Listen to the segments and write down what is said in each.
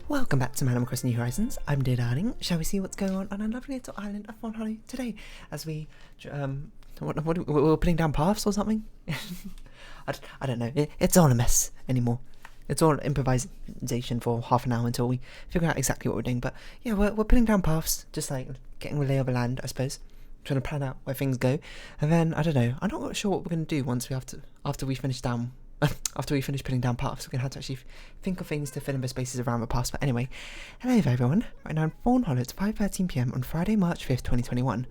Welcome back to Man Across New Horizons. I'm dear darling. Shall we see what's going on our lovely little island of Fawnhallow today? As we, we're putting down paths or something? I don't know. It's all a mess anymore. It's all improvisation for half an hour until we figure out exactly what we're doing. But yeah, we're putting down paths, just like getting the lay of the land, I suppose. Trying to plan out where things go, and then I don't know. I'm not sure what we're going to do once after we finish putting down paths. We're going to have to actually think of things to fill in the spaces around the paths. But anyway, hello everyone. Right now in Fawnhollow, it's 5:13 PM on Friday, March 5th, 2021.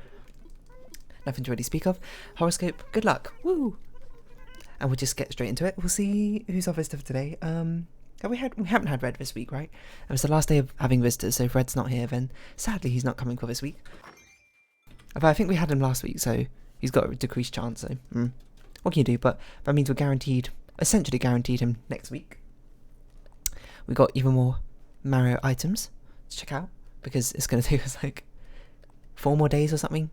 Nothing to really speak of. Horoscope, good luck. Woo! And we'll just get straight into it. We'll see who's our visitor for today. We haven't had Red this week, right? It was the last day of having visitors, so if Red's not here, then sadly he's not coming for this week. But I think we had him last week, so he's got a decreased chance, so what can you do? But that means we're essentially guaranteed him next week. We got even more Mario items to check out, because it's going to take us like 4 more days or something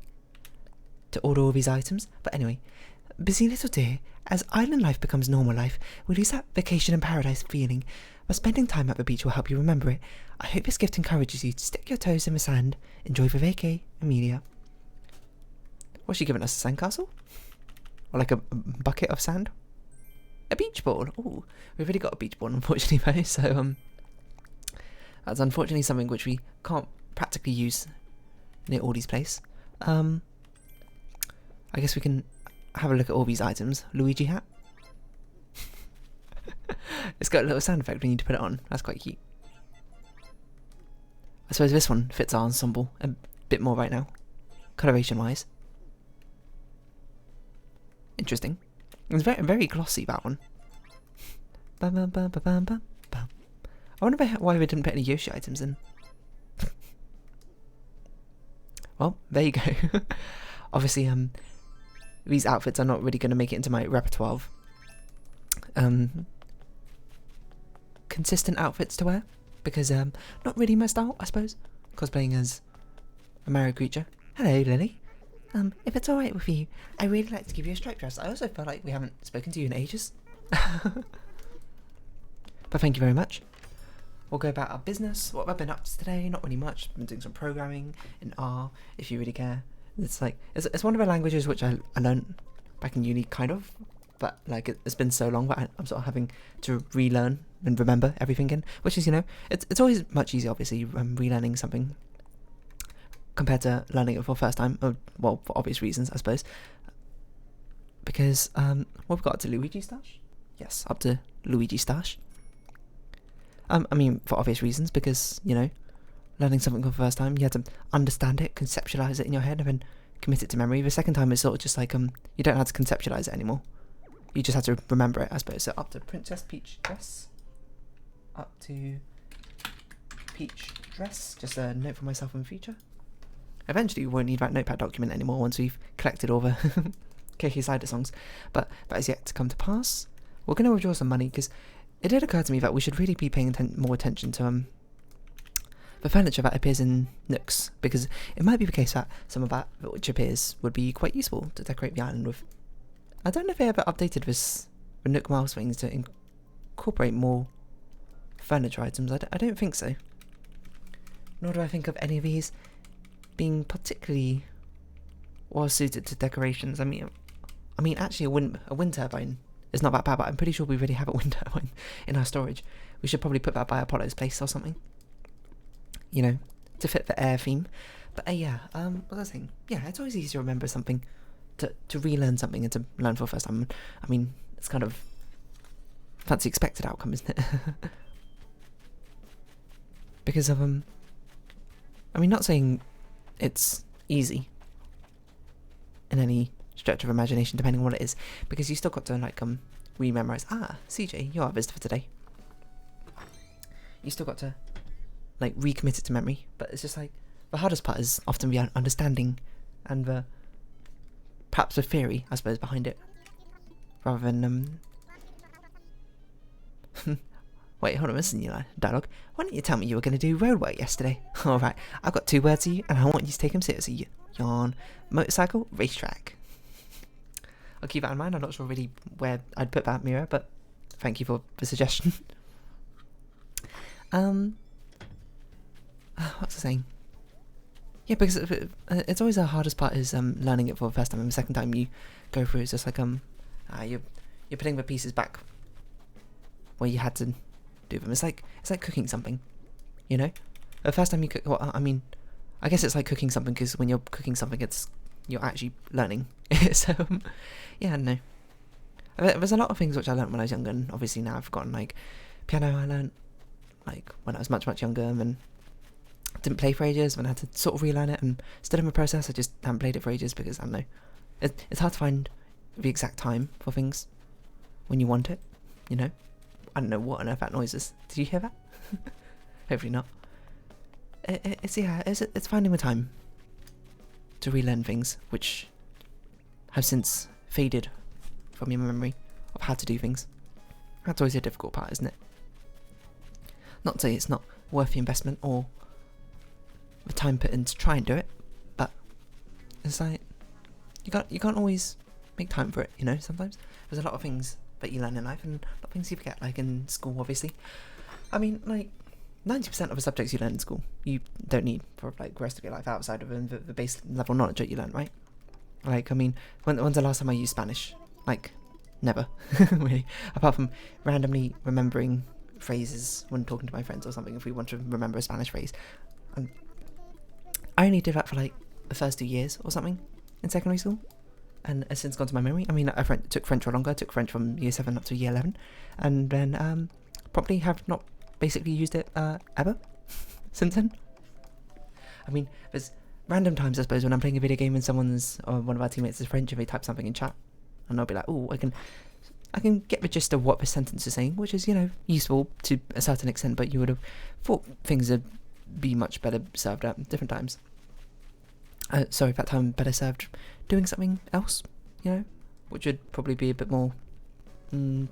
to order all these items. But anyway, busy little dear, as island life becomes normal life, we lose that vacation in paradise feeling, but spending time at the beach will help you remember it. I hope this gift encourages you to stick your toes in the sand. Enjoy the vacay, Amelia. What's she giving us, a sandcastle? Or like a bucket of sand? A beach ball. Oh, we've already got a beach ball, unfortunately, though. So that's unfortunately something which we can't practically use near Aldi's place. I guess we can have a look at all these items. Luigi hat. It's got a little sound effect when you need to put it on. That's quite cute. I suppose this one fits our ensemble a bit more right now, coloration-wise. Interesting. It's very, very glossy, that one. I wonder why we didn't put any Yoshi items in. Well, there you go. Obviously, these outfits are not really going to make it into my repertoire of consistent outfits to wear, because not really my style, I suppose. Cosplaying as a Mario creature. Hello, Lily. If it's alright with you, I'd really like to give you a striped dress. I also feel like we haven't spoken to you in ages. But thank you very much. We'll go about our business. What have I been up to today? Not really much. I've been doing some programming in R, if you really care. It's like, it's one of the languages which I learned back in uni, kind of. But like, it's been so long that I'm sort of having to relearn and remember everything again. Which is, it's always much easier, obviously, relearning something compared to learning it for the first time. Well, for obvious reasons, I suppose. Because, we've got up to Luigi Stash? Yes, up to Luigi Stash. I mean, for obvious reasons, because, learning something for the first time, you had to understand it, conceptualize it in your head, and then commit it to memory. The second time, it's sort of just like, you don't have to conceptualize it anymore. You just have to remember it, I suppose. So up to Princess Peach Dress. Up to Peach Dress. Just a note for myself in the future. Eventually, we won't need that notepad document anymore once we've collected all the KK Cider songs. But that is yet to come to pass. We're going to withdraw some money, because it did occur to me that we should really be paying more attention to the furniture that appears in nooks, because it might be the case that some of that which appears would be quite useful to decorate the island with. I don't know if they ever updated the Nook Miles things to incorporate more furniture items. I don't think so. Nor do I think of any of these being particularly well suited to decorations. I mean, actually, a wind turbine is not that bad, but I'm pretty sure we already have a wind turbine in our storage. We should probably put that by Apollo's place or something, to fit the air theme. But yeah, what was I saying? Yeah, it's always easy to remember something, to relearn something and to learn for the first time. I mean, it's kind of that's the expected outcome, isn't it? Because of not saying it's easy in any stretch of imagination, depending on what it is, because you still got to rememorize. CJ, you're our visitor for today. You still got to recommit it to memory, but it's just like the hardest part is often the understanding and perhaps the theory, I suppose, behind it, rather than Wait, hold on, listen, dialogue. Why didn't you tell me you were going to do road work yesterday? Alright, I've got 2 words for you, and I want you to take them seriously. Yawn. Motorcycle, racetrack. I'll keep that in mind. I'm not sure really where I'd put that mirror, but thank you for the suggestion. what's the saying? Yeah, because it's always the hardest part is learning it for the first time, and the second time you go through, it's just like you're putting the pieces back where you had to do them. It's like cooking something, you know. The first time you cook, well, I mean, I guess it's like cooking something because when you're cooking something, you're actually learning. So yeah, I don't know. There's a lot of things which I learnt when I was younger, and obviously now I've forgotten. Like piano, I learnt like when I was much younger, and didn't play for ages, and I had to sort of relearn it, and still in the process. I just haven't played it for ages because I don't know. It's hard to find the exact time for things when you want it, you know. I don't know what on earth that noise is. Did you hear that? Hopefully not. It's finding the time to relearn things which have since faded from your memory of how to do things. That's always a difficult part, isn't it? Not to say it's not worth the investment or the time put in to try and do it, but it's like you can't always make time for it, you know. Sometimes there's a lot of things that you learn in life and a lot of things you forget, like in school, obviously. I mean, like 90% of the subjects you learn in school you don't need for like the rest of your life outside of the base level knowledge that you learn, right? Like, I mean, when's the last time I used Spanish? Like, never, really. Apart from randomly remembering phrases when talking to my friends or something, if we want to remember a Spanish phrase. And I only did that for like the first 2 years or something in secondary school, and has since gone to my memory. I mean, I took French for longer. I took French from year 7 up to year 11, and then probably have not basically used it ever since then. I mean, there's random times, I suppose, when I'm playing a video game and someone's or one of our teammates is French and they type something in chat, and I'll be like, oh, I can get the gist of what the sentence is saying, which is, you know, useful to a certain extent, but you would have thought things would be much better served at different times. Sorry, that time better served doing something else, you know, which would probably be a bit more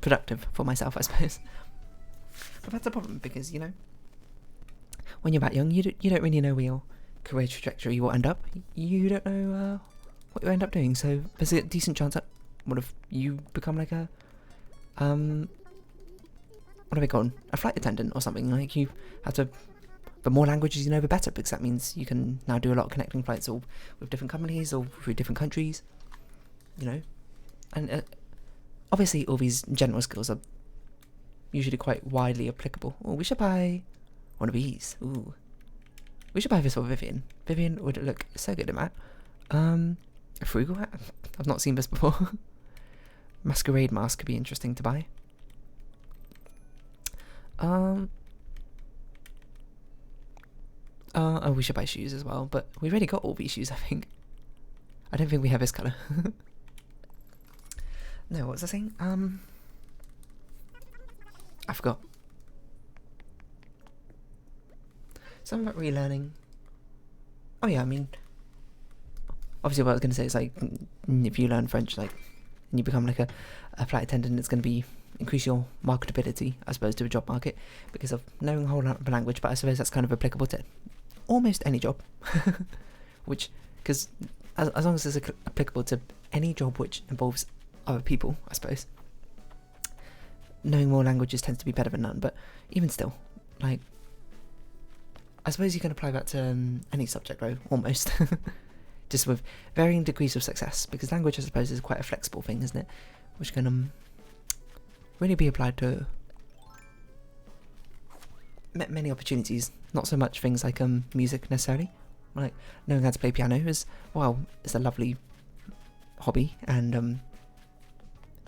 productive for myself, I suppose. But that's a problem because, you know, when you're that young, you don't really know where your career trajectory will end up. You don't know what you end up doing, so there's a decent chance that what if you become like a what are they called? A flight attendant or something. Like, you have to, the more languages you know, the better, because that means you can now do a lot of connecting flights all with different companies or through different countries, you know. And obviously all these general skills are usually quite widely applicable. Oh, we should buy one of these. Ooh, we should buy this for Vivian. Vivian would look so good in that. A frugal hat? I've not seen this before. Masquerade mask could be interesting to buy. Oh, we should buy shoes as well, but we've already got all these shoes, I think. I don't think we have this colour. No, what was I saying? I forgot. Something about relearning. Oh yeah, I mean, obviously what I was going to say is, like, if you learn French, like, and you become like a flight attendant, it's going to be increase your marketability, I suppose, to the job market because of knowing a whole lot of the language. But I suppose that's kind of applicable to almost any job, which, because as long as it's applicable to any job which involves other people, I suppose, knowing more languages tends to be better than none. But even still, like, I suppose you can apply that to any subject, though, almost. Just with varying degrees of success, because language, I suppose, is quite a flexible thing, isn't it? Which can really be applied to many opportunities. Not so much things like music necessarily. Like, knowing how to play piano is, well, it's a lovely hobby and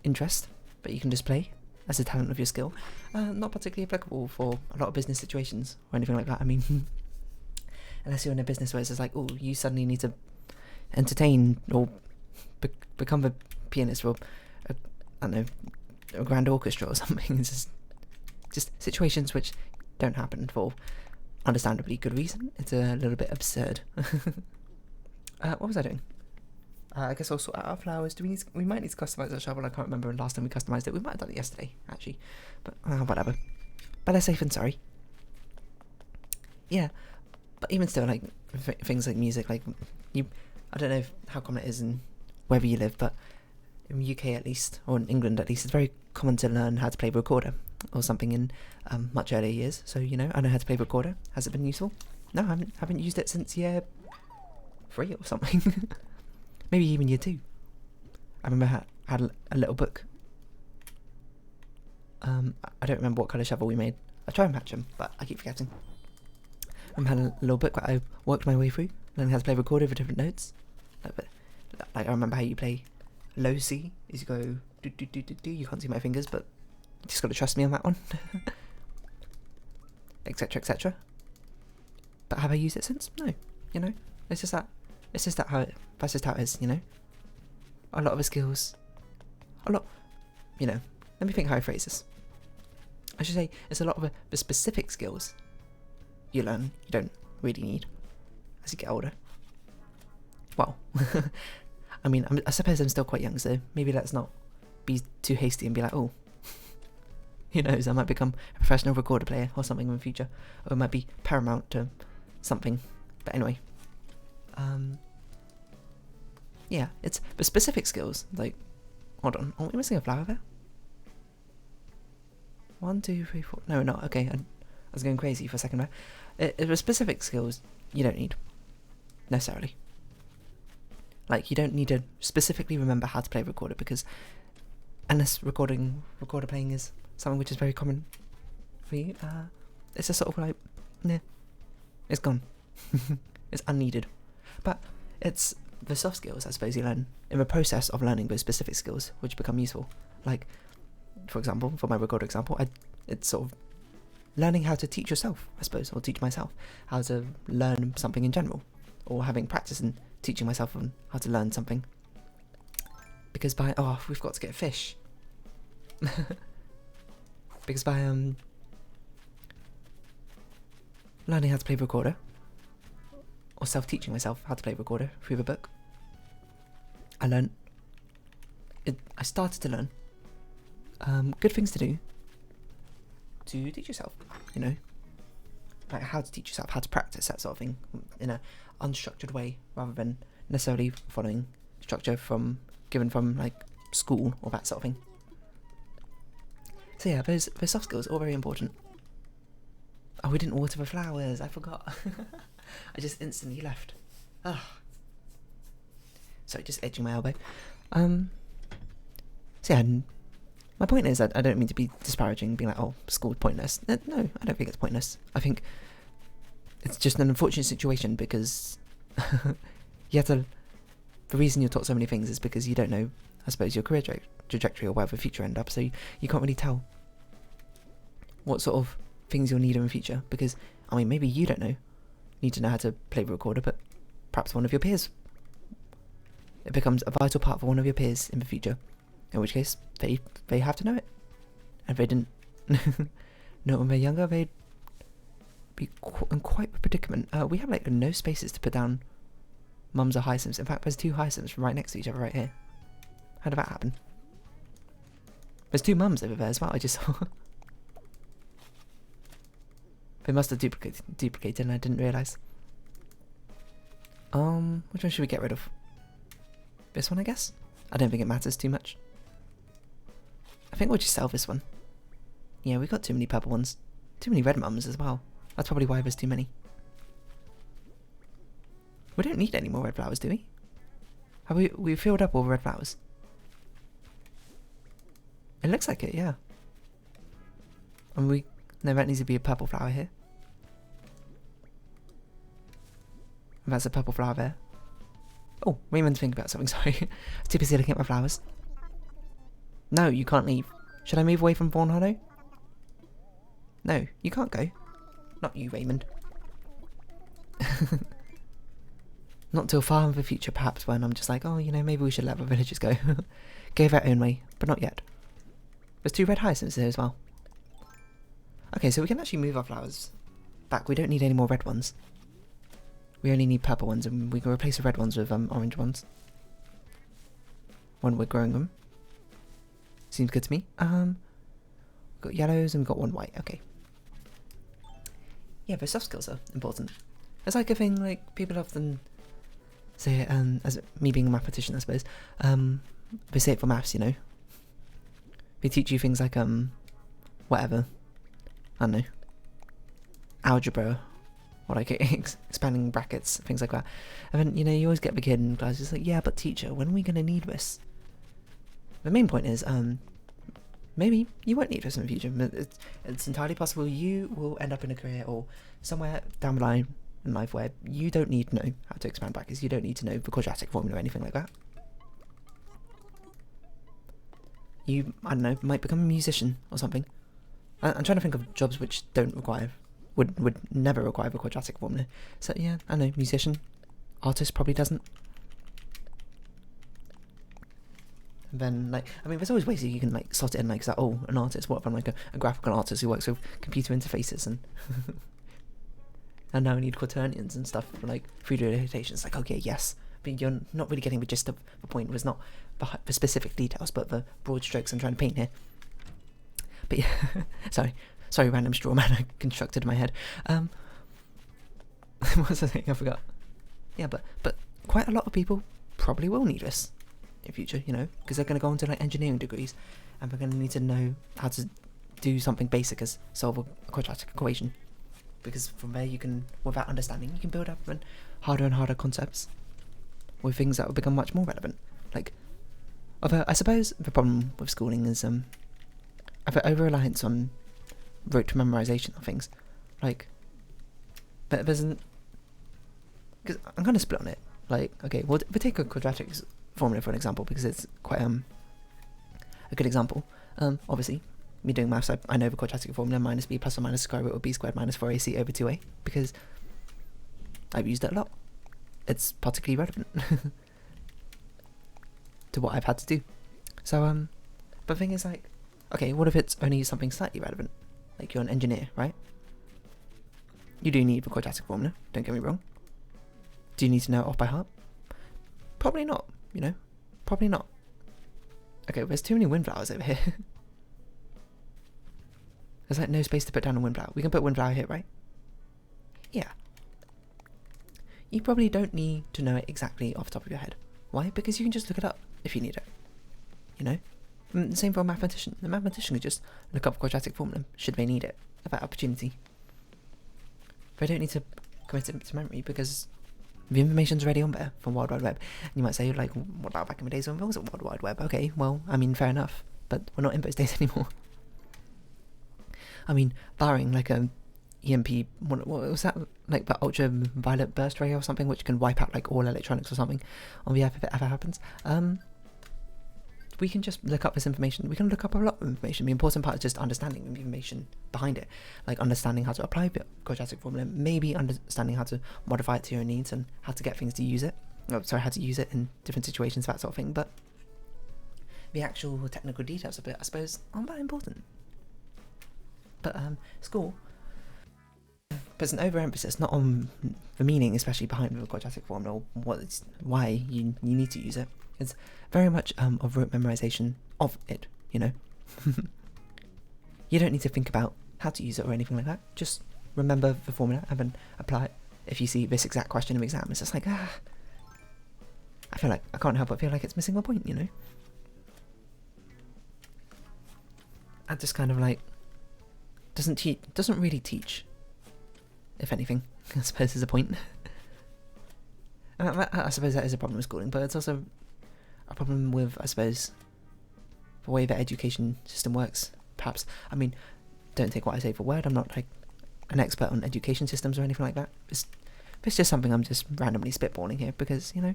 interest that you can display as a talent of your skill. Not particularly applicable for a lot of business situations or anything like that. I mean, unless you're in a business where it's just like, oh, you suddenly need to entertain or become a pianist for I don't know, a grand orchestra or something. It's just situations which don't happen for understandably good reason. It's a little bit absurd. What was I doing? I guess I'll sort out our flowers. We might need to customise our shovel. I can't remember the last time we customised it. We might have done it yesterday, actually. But whatever. Better safe than sorry. Yeah. But even still, like, things like music, like, I don't know how common it is in wherever you live, but in the UK at least, or in England at least, it's very common to learn how to play the recorder or something in much earlier years. So, you know, I know how to play the recorder. Has it been useful? No, I haven't used it since year 3 or something. Maybe even year 2. I remember I had a little book. I don't remember what colour shovel we made. I try and match them, but I keep forgetting. I had a little book that I worked my way through, learning how to play recorder with different notes. Like I remember how you play low C, is you go do do do do do. You can't see my fingers, but you just got to trust me on that one. Etc. etc. But have I used it since? No. You know, it's just that. It's just that how it. That's just how it is. You know. A lot of the skills. A lot. You know. Let me think how I phrase this. I should say it's a lot of the specific skills you learn you don't really need as you get older. Well, I mean, I suppose I'm still quite young, so maybe let's not be too hasty and be like, oh, who knows, I might become a professional recorder player or something in the future, or it might be paramount to something. But anyway, yeah, it's the specific skills. Like, hold on, are we missing a flower there? 1, 2, 3, 4. No, we're not. Okay, I was going crazy for a second there. The specific skills you don't need necessarily. Like, you don't need to specifically remember how to play recorder, because unless recorder playing is something which is very common for you, it's just sort of like, nah, it's gone. It's unneeded. But it's the soft skills, I suppose, you learn in the process of learning those specific skills which become useful. Like, for example, for my recorder example, it's sort of learning how to teach yourself, I suppose, or teach myself how to learn something in general, or having practice and teaching myself on how to learn something. Because we've got to get a fish. Because by learning how to play recorder, or self-teaching myself how to play recorder through the book, I started to learn good things to do to teach yourself, you know, like how to teach yourself, how to practice that sort of thing in an unstructured way, rather than necessarily following structure given from like school or that sort of thing. So yeah, those soft skills are all very important. Oh, we didn't water the flowers, I forgot. I just instantly left. Sorry, just edging my elbow. So yeah, my point is that I don't mean to be disparaging, being like, oh, school's pointless. No, I don't think it's pointless. I think it's just an unfortunate situation, because the reason you're taught so many things is because you don't know, I suppose, your career trajectory or where the future end up, so you can't really tell what sort of things you'll need in the future, because, I mean, maybe you don't need to know how to play the recorder, but perhaps one of your peers, it becomes a vital part for one of your peers in the future, in which case they have to know it, and if they didn't know it when they're younger, they'd be in quite a predicament. We have like no spaces to put down mums or hyacinths. In fact, there's 2 hyacinths right next to each other right here. How did that happen? There's 2 mums over there as well, I just saw. They must have duplicated and I didn't realise. Which one should we get rid of? This one, I guess? I don't think it matters too much. I think we'll just sell this one. Yeah, we've got too many purple ones. Too many red mums as well. That's probably why there's too many. We don't need any more red flowers, do we? Have we filled up all the red flowers? It looks like it, yeah. And no, that needs to be a purple flower here. And that's a purple flower there. Oh, Raymond's thinking about something, sorry. I was too busy looking at my flowers. No, you can't leave. Should I move away from Fawnhollow? No, you can't go. Not you, Raymond. Not till far in the future, perhaps, when I'm just like, oh, you know, maybe we should let the villagers go. Go their own way, but not yet. There's 2 red hyacinths there as well. Okay, so we can actually move our flowers back. We don't need any more red ones. We only need purple ones, and we can replace the red ones with orange ones when we're growing them. Seems good to me. We've got yellows and we've got 1 white. Okay. Yeah, but soft skills are important. It's like a thing, like, people often say, as me being a mathematician, I suppose, they say it for maths, you know. They teach you things like, whatever. I don't know. Algebra. or like expanding brackets, things like that. And then, you know, you always get the kid in class who's like, yeah, but teacher, when are we going to need this? The main point is, maybe you won't need this in the future. It's entirely possible you will end up in a career or somewhere down the line in life where you don't need to know how to expand brackets, you don't need to know the quadratic formula or anything like that. You, I don't know, might become a musician or something. I'm trying to think of jobs which don't require, would never require the quadratic formula. So yeah, I know, musician, artist probably doesn't. And then, like, I mean, there's always ways that you can, like, slot it in, like, that, oh, an artist, what if I'm, like, a graphical artist who works with computer interfaces, and and now I need quaternions and stuff for, like, 3D rotations. Like, okay, yes, but you're not really getting the gist of the point. It was not the specific details, but the broad strokes I'm trying to paint here. But yeah, sorry, random straw man I constructed in my head. What was the thing? I forgot. Yeah, but quite a lot of people probably will need this in future, you know, because they're going to go into, like, engineering degrees, and they're going to need to know how to do something basic as solve a quadratic equation, because from there you can, without understanding, you can build up harder and harder concepts with things that will become much more relevant. Like, although I suppose the problem with schooling is the over-reliance on rote memorization of things. Like, there's an, because I'm kind of split on it. Like, okay, we'll take a quadratic formula for an example, because it's quite a good example. Obviously, me doing maths, I know the quadratic formula, minus b plus or minus square root of b squared minus 4ac over 2a, because I've used it a lot. It's particularly relevant to what I've had to do. So, but the thing is, like, okay, what if it's only something slightly relevant? Like, you're an engineer, right? You do need the quadratic formula, don't get me wrong. Do you need to know it off by heart? Probably not, you know? Probably not. Okay, there's too many windflowers over here. There's, like, no space to put down a windflower. We can put windflower here, right? Yeah. You probably don't need to know it exactly off the top of your head. Why? Because you can just look it up if you need it. You know? And same for a mathematician. The mathematician could just look up quadratic formula, should they need it, at that opportunity. They don't need to commit it to memory, because the information's already on there from World Wide Web. And you might say, like, what about back in the days when there wasn't World Wide Web? Okay, well, I mean, fair enough, but we're not in those days anymore. I mean, barring, like, a EMP, what was that, like, the ultraviolet burst ray or something, which can wipe out, like, all electronics or something on the Earth if it ever happens. We can just look up this information. We can look up a lot of information. The important part is just understanding the information behind it, like understanding how to apply the quadratic formula, maybe understanding how to modify it to your needs and how to get things to use it. How to use it in different situations, that sort of thing. But the actual technical details of it, I suppose, aren't that important. But school puts an overemphasis not on the meaning, especially behind the quadratic formula, or why you need to use it. It's very much of rote memorization of it, you know. You don't need to think about how to use it or anything like that. Just remember the formula and then apply it. If you see this exact question in the exam, it's just like, I feel like I can't help but feel like it's missing my point, you know. And just kind of like doesn't really teach. If anything, I suppose is a point. I suppose that is a problem with schooling, but it's also a problem with, I suppose, the way the education system works, perhaps. I mean, don't take what I say for word, I'm not, like, an expert on education systems or anything like that. It's just something I'm just randomly spitballing here, because, you know,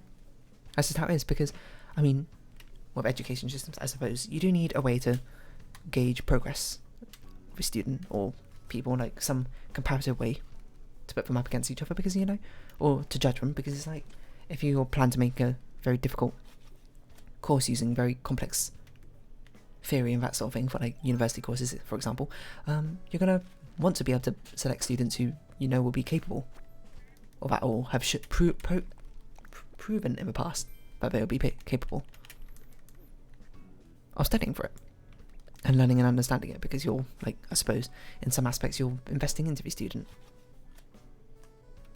that's just how it is, because, I mean, with education systems, I suppose, you do need a way to gauge progress of a student, or people, like, some comparative way to put them up against each other, because, you know, or to judge them, because it's like, if you plan to make a very difficult course using very complex theory and that sort of thing for, like, university courses, for example, you're going to want to be able to select students who you know will be capable of that, or have proven in the past that they will be capable of studying for it and learning and understanding it, because you're, like, I suppose, in some aspects you're investing into the student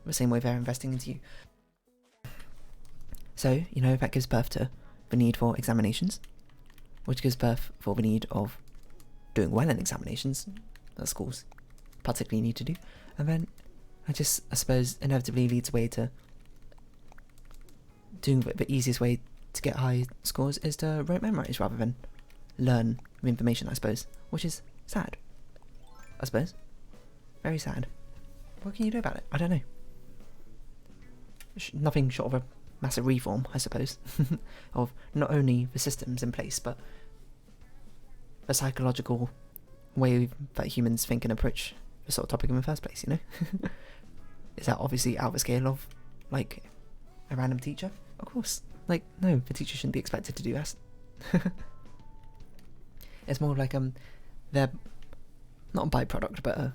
the same way they're investing into you. So, you know, that gives birth to the need for examinations, which gives birth for the need of doing well in examinations that schools particularly need to do. And then I suppose inevitably leads away to doing the easiest way to get high scores is to rote memorize rather than learn information, I suppose, which is sad, I suppose. Very sad. What can you do about it? I don't know. Nothing short of a massive reform, I suppose, of not only the systems in place, but the psychological way that humans think and approach the sort of topic in the first place, you know? Is that obviously out of the scale of, like, a random teacher? Of course. Like, no, the teacher shouldn't be expected to do that. It's more like, they're not a byproduct, but a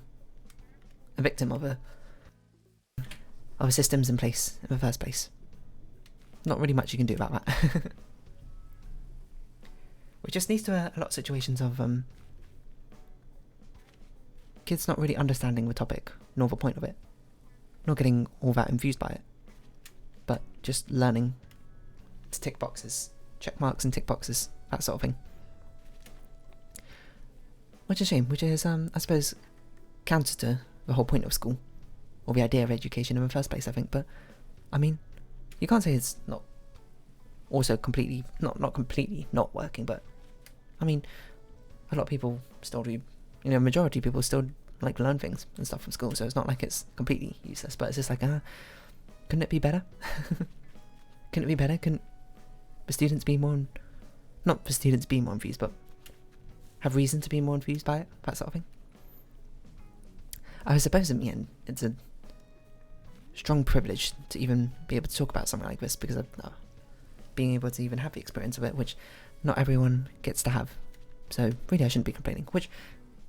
victim of systems in place in the first place. Not really much you can do about that. Which just leads to a lot of situations of kids not really understanding the topic, nor the point of it, not getting all that infused by it, but just learning to tick boxes, check marks and tick boxes, that sort of thing. Which is a shame, which is, I suppose, counter to the whole point of school, or the idea of education in the first place, I think. But, I mean, you can't say it's not also completely, not completely not working, but, I mean, a lot of people still do, majority of people still, like, learn things and stuff from school, so it's not like it's completely useless, but it's just like, couldn't it be better? Couldn't it be better? Couldn't the students be more, not the students be more infused, but have reason to be more infused by it, that sort of thing? I suppose in the end, it's a strong privilege to even be able to talk about something like this, because of being able to even have the experience of it, which not everyone gets to have. So really I shouldn't be complaining, which,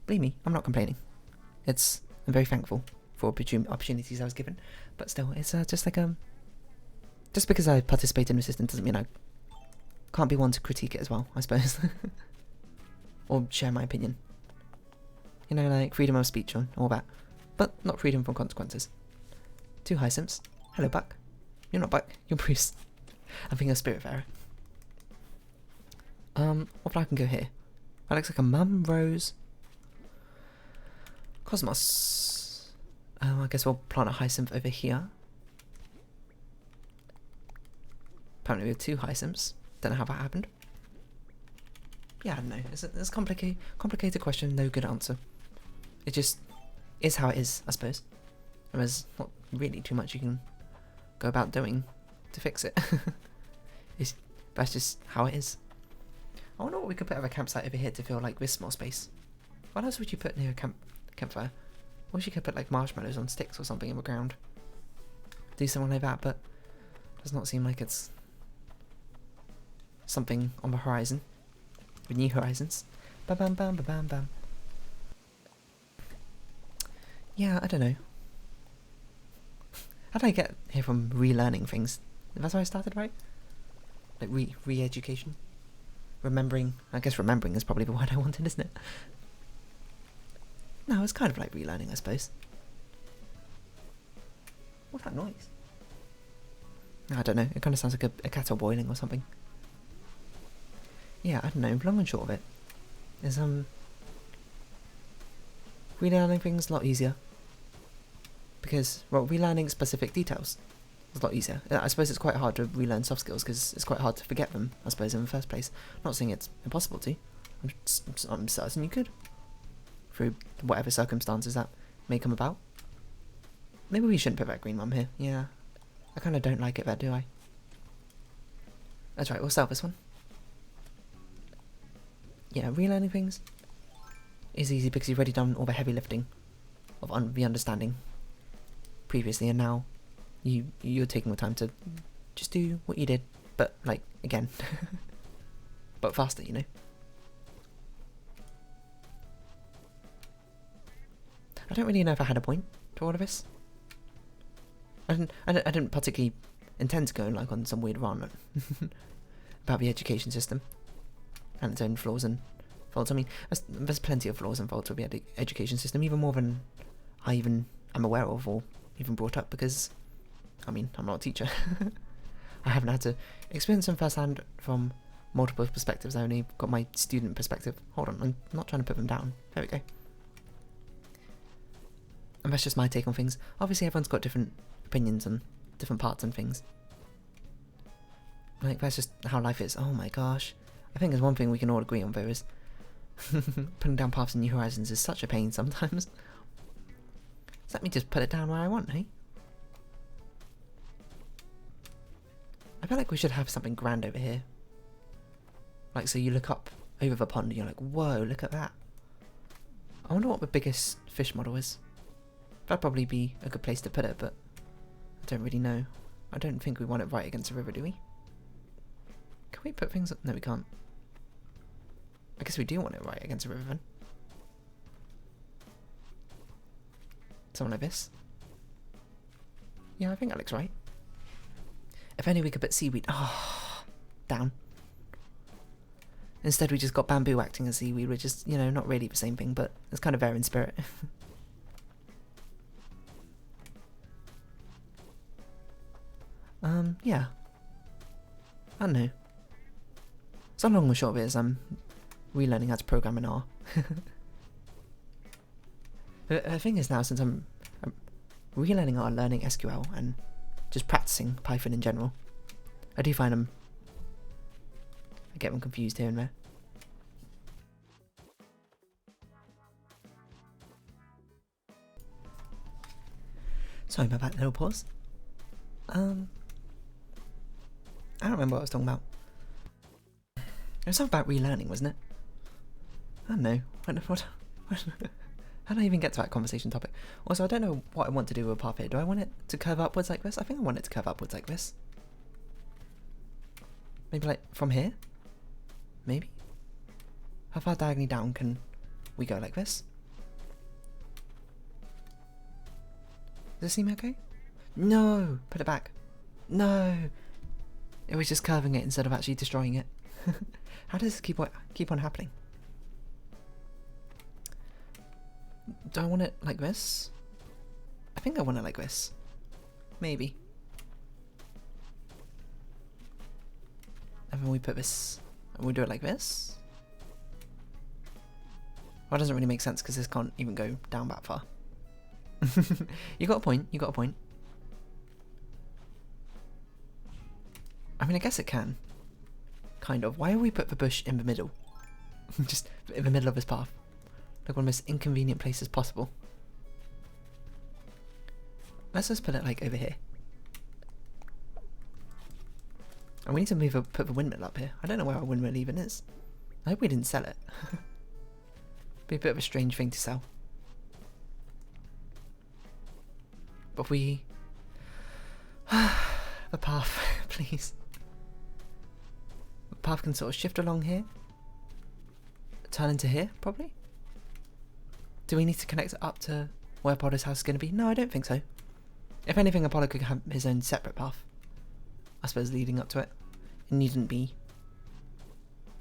believe me, I'm not complaining. I'm very thankful for opportunities I was given, but still, it's just like, just because I participate in the system doesn't mean I can't be one to critique it as well, I suppose. Or share my opinion. Like freedom of speech and all that. But not freedom from consequences. 2 hyacinths. Hello, Buck. You're not Buck, you're Bruce. I think you're Spiritfarer. What I can go here? That looks like a mum, rose, cosmos. I guess we'll plant a hyacinth over here. Apparently we have 2 hyacinths. Don't know how that happened. Yeah, I don't know. It's a complicated question, no good answer. It just is how it is, I suppose. And there's not really too much you can go about doing to fix it. That's just how it is. I wonder what we could put as a campsite over here to feel like this small space. What else would you put near a campfire? I wish you could put like marshmallows on sticks or something in the ground. Do something like that, but it does not seem like it's something on the horizon. With new horizons. Ba-bam, bam, ba-bam, bam. Yeah, I don't know. How did I get here from relearning things? That's how I started, right? Like re-education? Remembering. I guess remembering is probably the word I wanted, isn't it? No, it's kind of like relearning, I suppose. What's that noise? I don't know. It kind of sounds like a kettle boiling or something. Yeah, I don't know. Long and short of it is relearning things a lot easier. Because, well, relearning specific details is a lot easier. I suppose it's quite hard to relearn soft skills because it's quite hard to forget them, I suppose, in the first place. I'm not saying it's impossible to. I'm certain you could. Through whatever circumstances that may come about. Maybe we shouldn't put that green mum here. Yeah. I kind of don't like it there, do I? That's right, we'll start this one. Yeah, relearning things is easy because you've already done all the heavy lifting of the understanding previously, and now you're taking the time to just do what you did, but like again, but faster, I don't really know if I had a point to all of this. I didn't particularly intend to go like on some weird rant about the education system and its own flaws and faults. I mean, there's plenty of flaws and faults with the education system, even more than I even am aware of or even brought up, because, I mean, I'm not a teacher. I haven't had to experience them firsthand from multiple perspectives. I only got my student perspective. Hold on, I'm not trying to put them down. There we go. And that's just my take on things. Obviously everyone's got different opinions on different parts and things. Like, that's just how life is. Oh my gosh. I think there's one thing we can all agree on though is putting down paths in New Horizons is such a pain sometimes. So let me just put it down where I want, hey? I feel like we should have something grand over here. Like, so you look up over the pond and you're like, whoa, look at that. I wonder what the biggest fish model is. That'd probably be a good place to put it, but I don't really know. I don't think we want it right against the river, do we? Can we put things up? No, we can't. I guess we do want it right against the river then. Something like this. Yeah, I think that looks right. If only we could put seaweed. Oh, down. Instead we just got bamboo acting as seaweed, which is, you know, not really the same thing, but it's kind of there in spirit. Yeah. I don't know. So long or short of it is I'm relearning how to program in R. The thing is now, since I'm relearning R, learning SQL, and just practicing Python in general, I do find I get them confused here and there. Sorry about that little pause. I don't remember what I was talking about. It was something about relearning, wasn't it? I don't know. How did I even get to that conversation topic? Also, I don't know what I want to do with a path here. Do I want it to curve upwards like this? I think I want it to curve upwards like this. Maybe like from here? Maybe? How far diagonally down can we go like this? Does this seem okay? No! Put it back. No! It was just curving it instead of actually destroying it. How does this keep on happening? Do I want it like this? I think I want it like this. Maybe. And then we put this, and we do it like this. Well, it doesn't really make sense because this can't even go down that far. You got a point, you got a point. I mean, I guess it can. Kind of. Why have we put the bush in the middle? Just in the middle of this path. Like one of the most inconvenient places possible. Let's just put it like over here. And we need to put the windmill up here. I don't know where our windmill even is. I hope we didn't sell it. Be a bit of a strange thing to sell. But we... the path, please. The path can sort of shift along here. Turn into here, probably. Do we need to connect it up to where Apollo's house is going to be? No, I don't think so. If anything, Apollo could have his own separate path, I suppose, leading up to it. It needn't be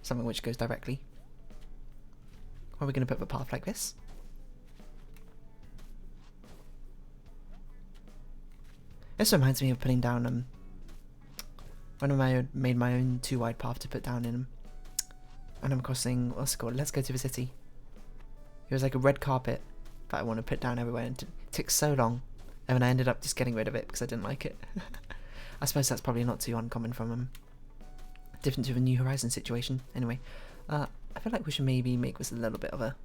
something which goes directly. Or are we going to put the path like this? This reminds me of putting down when I made my own 2-wide path to put down in Animal Crossing, what's it called? Let's Go to the City. It was like a red carpet that I want to put down everywhere, and it took so long, and then I ended up just getting rid of it because I didn't like it. I suppose that's probably not too uncommon from different to a New Horizons situation. Anyway, I feel like we should maybe make this a little bit of a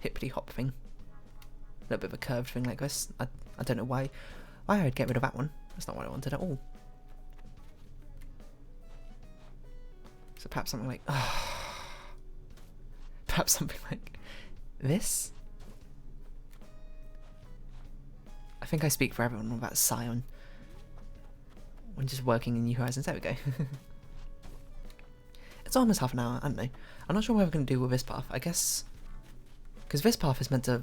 hippity hop thing, a little bit of a curved thing like this. I don't know why I would get rid of that one. That's not what I wanted at all. So perhaps something like perhaps something like this. I think I speak for everyone about Scion when just working in New Horizons. There we go. It's almost half an hour. I don't know. I'm not sure what we're going to do with this path. I guess because this path is meant to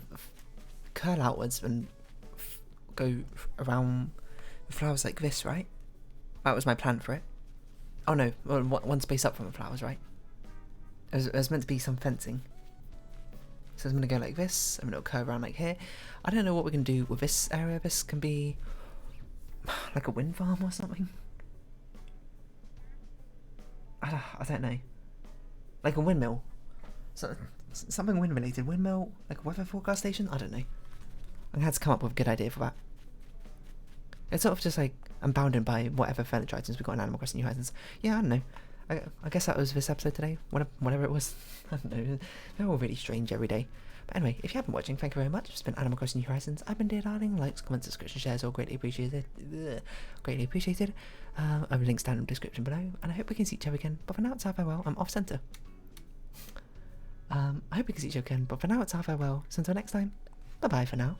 curl outwards and go around the flowers like this, right? That was my plan for it. Oh no, well, one space up from the flowers, right? It was meant to be some fencing. So it's going to go like this, and it'll curve around like here. I don't know what we can do with this area. This can be like a wind farm or something. I don't know. Like a windmill. something wind related. Windmill, like a weather forecast station? I don't know. I had to come up with a good idea for that. It's sort of just like I'm bounded by whatever furniture items we got in Animal Crossing New Horizons. Yeah, I don't know. I guess that was this episode today. Whatever it was. I don't know. They're all really strange every day. But anyway, if you have been watching, thank you very much. It's been Animal Crossing New Horizons. I've been Dear Darling. Likes, comments, subscription, shares, all greatly appreciated. Greatly appreciated. Links down in the description below. And I hope we can see each other again. But for now, it's our farewell. I'm off centre. I hope we can see each other again. But for now, it's our farewell. So until next time, bye bye for now.